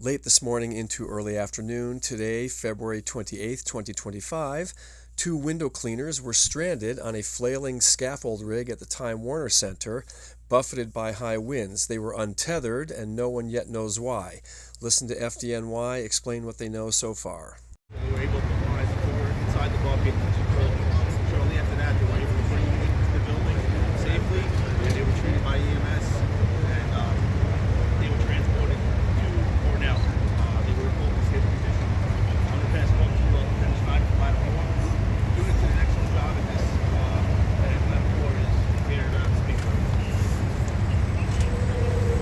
Late this morning into early afternoon today, February 28th, 2025, two window cleaners were stranded on a flailing scaffold rig at the Time Warner Center, buffeted by high winds. They were untethered, and no one yet knows why. Listen to FDNY explain what they know so far. We were able to fly forward inside the bucket. Shortly after that, they were able to bring them into the building safely, and they were treated by EMS, and they were transported to Cornell. They were in full stable condition. Underpass 1 to finish 9 to 5 Units did an excellent job at this, and that floor is here to speak for.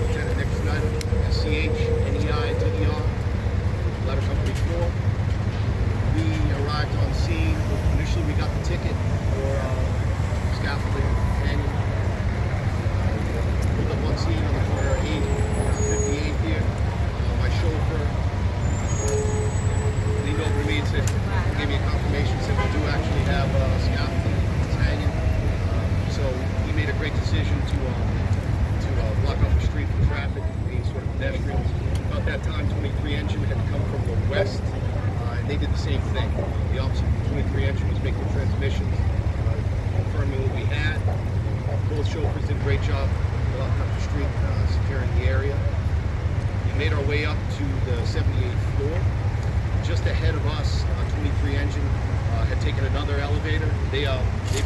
Lieutenant Nick Snyder, SCH, NEI, TDR, Ladder Company 4. We arrived on scene. Initially, we got the ticket for scaffolding canyon. Pulled up on scene on the corner of 58 here. My chauffeur leaned over to me and said, gave me a confirmation, said we do actually have scaffolding. It's hanging. So he made a great decision to block off the street for traffic, any sort of pedestrians. About that time, 23 engine had come from the west. They did the same thing. The officer from 23 engine was making transmissions, confirming what we had. Both chauffeurs did a great job blocking up the street, securing the area. We made our way up to the 78th floor. Just ahead of us, 23 engine had taken another elevator. They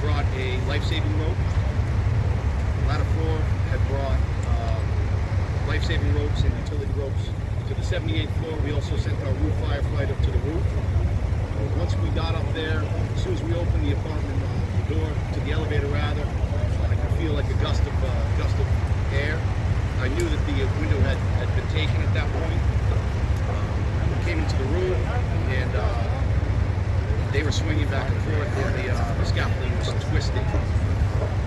brought a life-saving rope. The ladder floor had brought life-saving ropes and utility ropes. To the 78th floor, we also sent our roof firefighter to the roof. Once we got up there, as soon as we opened the apartment, the door to the elevator rather, I could feel like a gust of air. I knew that the window had been taken at that point. We came into the room, and they were swinging back and forth, and the scaffolding was twisted.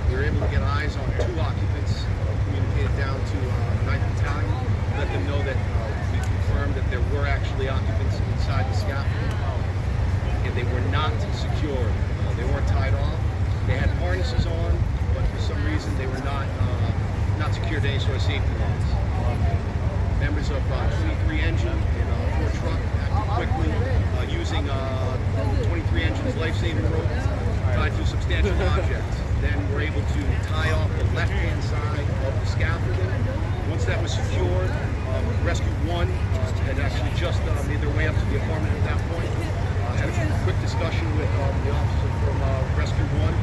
We were able to get eyes on two occupants, communicated down to 9th Battalion, let them know that that there were actually occupants inside the scaffolding, and they were not secured. They weren't tied off. They had harnesses on, but for some reason they were not secured to any sort of safety lines. Members of 23 engine and 4 truck acted quickly using 23 engine's life-saving rope tied to substantial objects. Then we're able to tie off the left-hand side of the scaffolding. Once that was secured, Rescue 1 had actually just made their way up to the apartment at that point. Had a quick discussion with the officer from Rescue 1,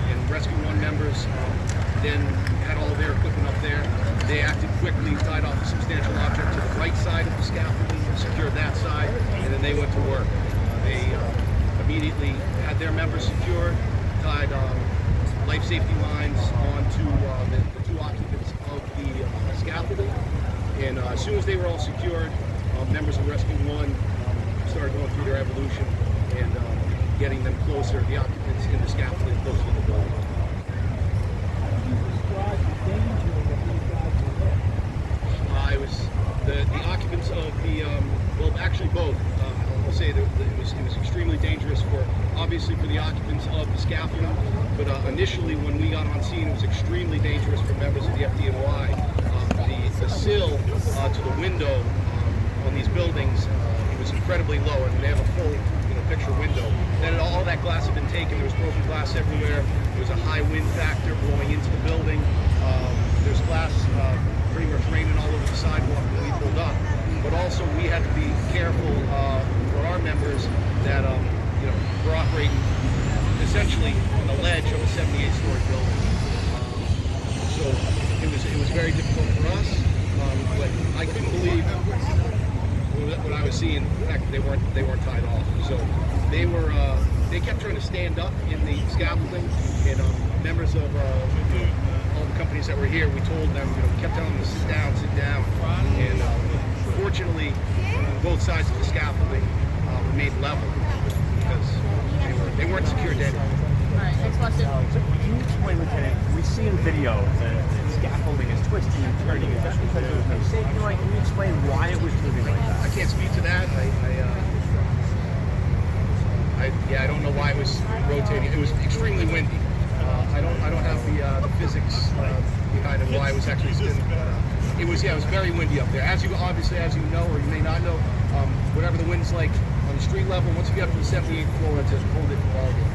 and Rescue 1 members then had all of their equipment up there. They acted quickly, tied off a substantial object to the right side of the scaffolding, secured that side, and then they went to work. They immediately had their members secured, tied life safety lines onto the two occupants of the scaffolding. And as soon as they were all secured, members of Rescue 1 started going through their evolution and getting them closer, the occupants in the scaffolding, closer to the building. It was the occupants of the, well, actually both. I'll say that it was extremely dangerous obviously for the occupants of the scaffolding, but initially when we got on scene, it was extremely dangerous for members of the FDNY. The sill to the window on these buildings, it was incredibly low, and they have a full picture window. Then all that glass had been taken. There was broken glass everywhere. There was a high wind factor blowing into the building. There's glass pretty much raining all over the sidewalk when we pulled up. But also we had to be careful for our members that we're operating essentially on the ledge of a 78-story building. So it was very difficult for us, but I couldn't believe what I was seeing. The fact that they weren't tied off. So they kept trying to stand up in the scaffolding, and members of all the companies that were here, we told them, we kept telling them to sit down, and fortunately, both sides of the scaffolding remained level because they weren't secured to anything. All right, next question. So can you explain, Lieutenant, we see in video the scaffolding is twisting and turning. Is that because there was no safety line? Can you explain why it was moving like that? I can't speak to that. I don't know why it was rotating. It was extremely windy. I don't have the physics behind it, why it was actually spinning. It was very windy up there. As you know, or you may not know, whatever the wind's like on the street level, once you get up to the 78th floor, it's just hold it for all day.